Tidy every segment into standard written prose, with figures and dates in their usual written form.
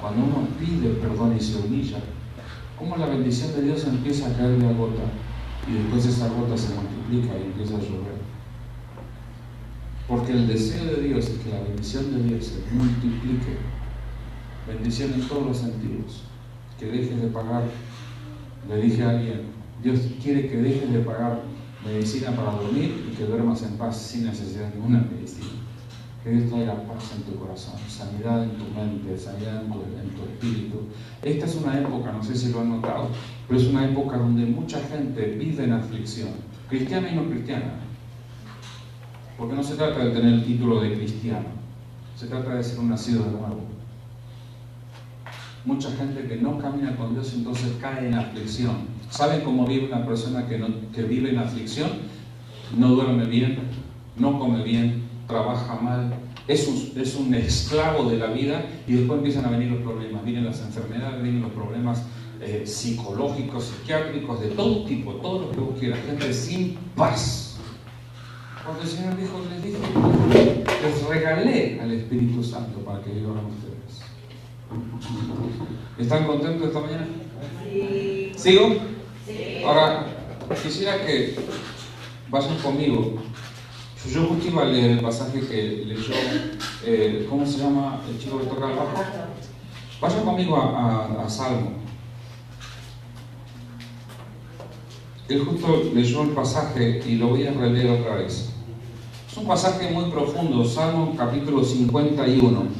cuando uno pide perdón y se humilla, cómo la bendición de Dios empieza a caer de a gota y después esa gota se multiplica y empieza a llover. Porque el deseo de Dios es que la bendición de Dios se multiplique. Bendición en todos los sentidos. Que dejes de pagar, le dije a alguien, Dios quiere que dejes de pagar medicina para dormir y que duermas en paz sin necesidad de ninguna medicina. Que Dios traiga paz en tu corazón, sanidad en tu mente, sanidad en tu espíritu. Esta es una época, no sé si lo han notado, pero es una época donde mucha gente vive en aflicción, cristiana y no cristiana. Porque no se trata de tener el título de cristiano, se trata de ser un nacido de nuevo. Mucha gente que no camina con Dios entonces cae en aflicción. ¿Saben cómo vive una persona que vive en aflicción? No duerme bien, no come bien, trabaja mal, es un esclavo de la vida y después empiezan a venir los problemas. Vienen las enfermedades, vienen los problemas psicológicos, psiquiátricos, de todo tipo, todo lo que vos quieras. Gente sin paz. Cuando el Señor dijo, les regalé al Espíritu Santo para que vivan ustedes. ¿Están contentos esta mañana? Sí. ¿Sigo? Sí. Ahora, quisiera que vayan conmigo. Yo justo iba a leer el pasaje que leyó, ¿cómo se llama el chico que toca el bajo? Vayan conmigo a Salmo. Él justo leyó el pasaje y lo voy a releer otra vez. Es un pasaje muy profundo, Salmo capítulo 51.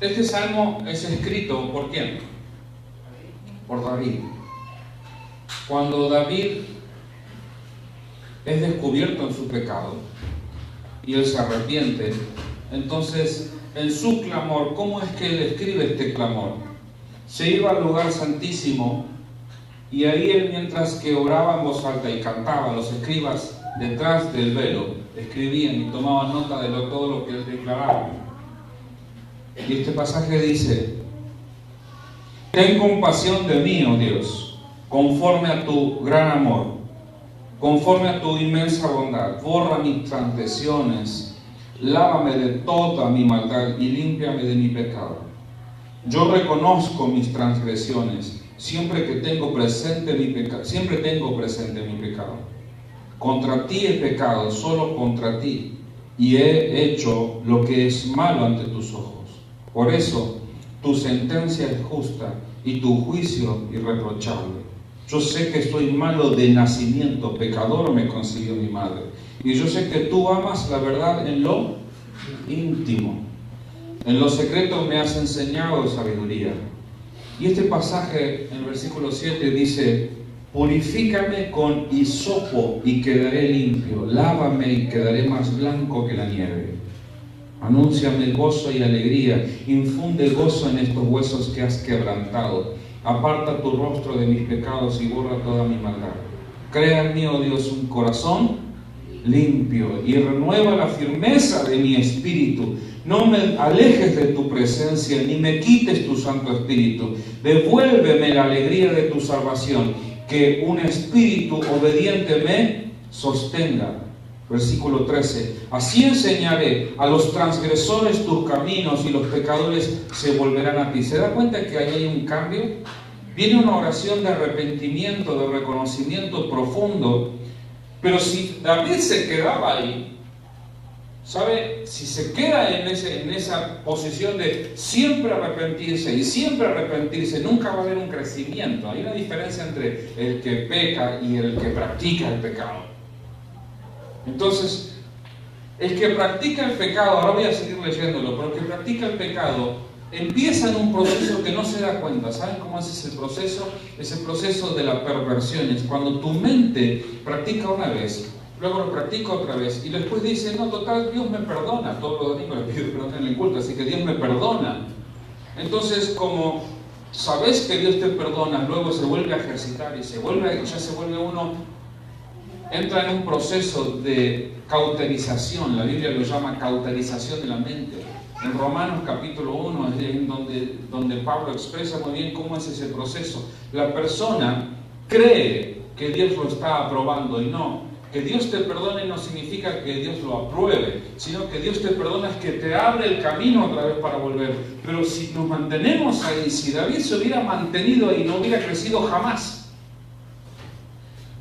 Este salmo es escrito ¿por quién? Por David. Cuando David es descubierto en su pecado y él se arrepiente, entonces en su clamor, ¿cómo es que él escribe este clamor? Se iba al lugar santísimo y ahí él, mientras que oraba en voz alta y cantaba, los escribas detrás del velo escribían y tomaban nota de todo lo que él declaraba. Y este pasaje dice: ten compasión de mí, oh Dios, conforme a tu gran amor, conforme a tu inmensa bondad. Borra mis transgresiones, lávame de toda mi maldad y límpiame de mi pecado. Yo reconozco mis transgresiones, siempre tengo presente mi pecado. Contra ti he pecado, solo contra ti, y he hecho lo que es malo ante tus ojos. Por eso, tu sentencia es justa y tu juicio irreprochable. Yo sé que soy malo de nacimiento, pecador me concibió mi madre. Y yo sé que tú amas la verdad en lo íntimo. En lo secreto me has enseñado sabiduría. Y este pasaje, en el versículo 7, dice: purifícame con hisopo y quedaré limpio. Lávame y quedaré más blanco que la nieve. Anúnciame gozo y alegría, infunde gozo en estos huesos que has quebrantado. Aparta tu rostro de mis pecados y borra toda mi maldad. Crea en mí, oh Dios, un corazón limpio y renueva la firmeza de mi espíritu. No me alejes de tu presencia, ni me quites tu Santo Espíritu. Devuélveme la alegría de tu salvación, que un espíritu obediente me sostenga. Versículo 13: así enseñaré a los transgresores tus caminos y los pecadores se volverán a ti. ¿Se da cuenta que ahí hay un cambio? Viene una oración de arrepentimiento, de reconocimiento profundo. Pero si David se quedaba ahí, ¿sabe? Si se queda en esa posición de siempre arrepentirse y siempre arrepentirse, nunca va a haber un crecimiento. Hay una diferencia entre el que peca y el que practica el pecado. Entonces, el que practica el pecado, ahora voy a seguir leyéndolo, pero el que practica el pecado empieza en un proceso que no se da cuenta. ¿Saben cómo es ese proceso? Es el proceso de la perversión. Es cuando tu mente practica una vez, luego lo practica otra vez y después dice: no, total, Dios me perdona. Todos los domingos le pido perdón en el culto, así que Dios me perdona. Entonces, como sabes que Dios te perdona, luego se vuelve a ejercitar y ya se vuelve uno. Entra en un proceso de cauterización, la Biblia lo llama cauterización de la mente. En Romanos capítulo 1 es donde Pablo expresa muy bien cómo es ese proceso. La persona cree que Dios lo está aprobando y no. Que Dios te perdone no significa que Dios lo apruebe, sino que Dios te perdona es que te abre el camino otra vez para volver. Pero si nos mantenemos ahí, si David se hubiera mantenido ahí, no hubiera crecido jamás.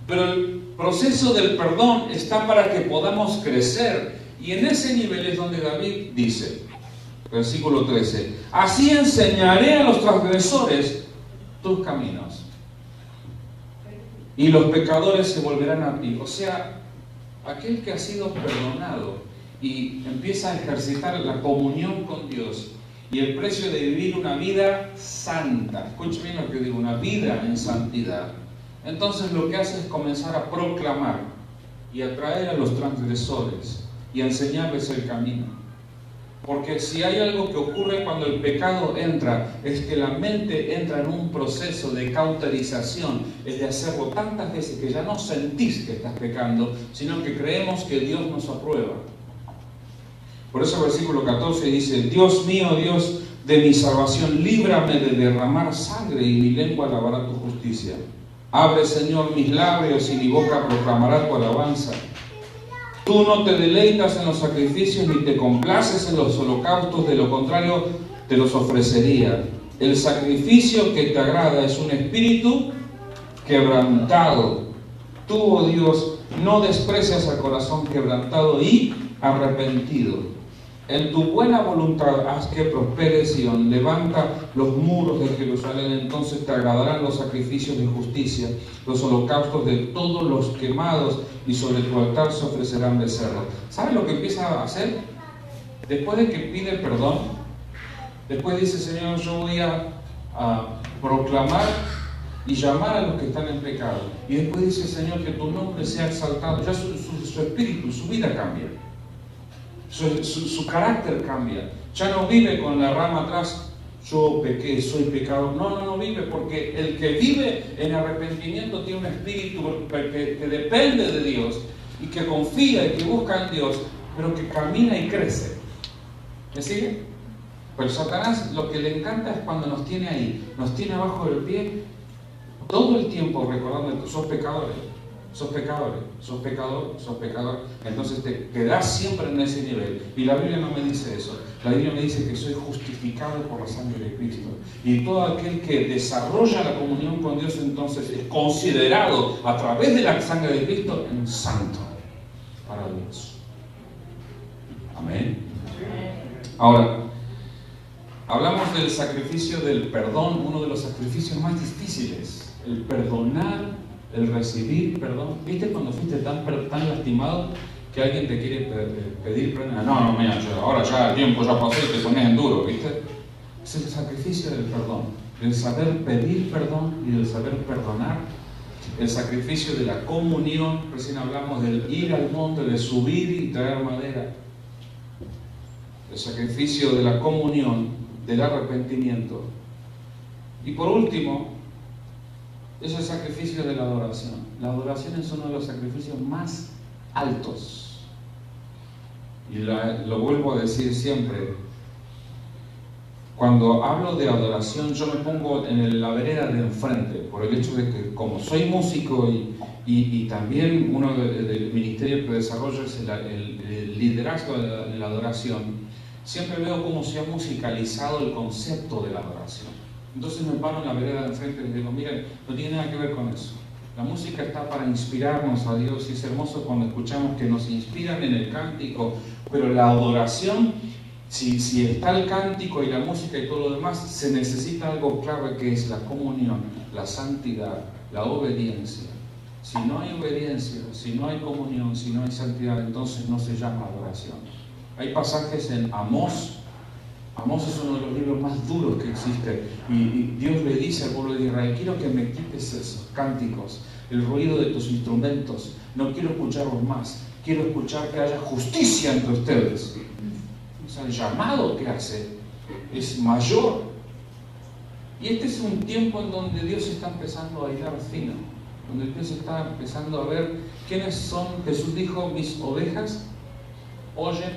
Pero el proceso del perdón está para que podamos crecer. Y en ese nivel es donde David dice, versículo 13, así enseñaré a los transgresores tus caminos, y los pecadores se volverán a ti. O sea, aquel que ha sido perdonado y empieza a ejercitar la comunión con Dios y el precio de vivir una vida santa, escuchen bien lo que digo, una vida en santidad, entonces lo que hace es comenzar a proclamar y atraer a los transgresores y a enseñarles el camino. Porque si hay algo que ocurre cuando el pecado entra, es que la mente entra en un proceso de cauterización, es de hacerlo tantas veces que ya no sentís que estás pecando, sino que creemos que Dios nos aprueba. Por eso el versículo 14 dice, Dios mío, Dios de mi salvación, líbrame de derramar sangre y mi lengua alabará tu justicia. Abre, Señor, mis labios y mi boca proclamará tu alabanza. Tú no te deleitas en los sacrificios ni te complaces en los holocaustos, de lo contrario te los ofrecería. El sacrificio que te agrada es un espíritu quebrantado. Tú, oh Dios, no desprecias al corazón quebrantado y arrepentido. En tu buena voluntad haz que prospere Sión, levanta los muros de Jerusalén, entonces te agradarán los sacrificios de justicia, los holocaustos de todos los quemados, y sobre tu altar se ofrecerán becerros. ¿Sabes lo que empieza a hacer? Después de que pide perdón, después dice, Señor, yo voy a proclamar y llamar a los que están en pecado. Y después dice, Señor, que tu nombre sea exaltado. Ya su espíritu, su vida cambia. Su carácter cambia. Ya no vive con la rama atrás, yo pequé, soy pecador. No vive, porque el que vive en arrepentimiento tiene un espíritu que depende de Dios y que confía y que busca en Dios, pero que camina y crece. ¿Me sigue? Pero Satanás lo que le encanta es cuando nos tiene ahí, nos tiene abajo del pie todo el tiempo recordando que sos pecadores. Sos pecador, sos pecador, sos pecador. Entonces te quedás siempre en ese nivel. Y la Biblia no me dice eso. La Biblia me dice que soy justificado por la sangre de Cristo. Y todo aquel que desarrolla la comunión con Dios, entonces es considerado a través de la sangre de Cristo un santo para Dios. Amén. Ahora, hablamos del sacrificio del perdón, uno de los sacrificios más difíciles. El perdonar, el recibir perdón. ¿Viste cuando fuiste tan lastimado que alguien te quiere pedir perdón? No, mira, ahora ya el tiempo ya pasó y te pones en duro, ¿viste? Es el sacrificio del perdón, del saber pedir perdón y del saber perdonar. El sacrificio de la comunión, recién hablamos del ir al monte, de subir y traer madera. El sacrificio de la comunión, del arrepentimiento. Y por último, es el sacrificio de la adoración. La adoración es uno de los sacrificios más altos. Y lo vuelvo a decir siempre. Cuando hablo de adoración, yo me pongo en la vereda de enfrente, por el hecho de que como soy músico y también uno del ministerio que desarrollo es el liderazgo de la adoración, siempre veo cómo se ha musicalizado el concepto de la adoración. Entonces me paro en la vereda de enfrente y les digo, miren, no tiene nada que ver con eso. La música está para inspirarnos a Dios y es hermoso cuando escuchamos que nos inspiran en el cántico, pero la adoración, si está el cántico y la música y todo lo demás, se necesita algo clave que es la comunión, la santidad, la obediencia. Si no hay obediencia, si no hay comunión, si no hay santidad, entonces no se llama adoración. Hay pasajes en Amós. Amós es uno de los libros más duros que existe y Dios le dice al pueblo de Israel, quiero que me quites esos cánticos, el ruido de tus instrumentos, no quiero escucharlos más, quiero escuchar que haya justicia entre ustedes. O sea, el llamado que hace es mayor. Y este es un tiempo en donde Dios está empezando a hilar fino, donde Dios está empezando a ver quiénes son. Jesús dijo, mis ovejas oyen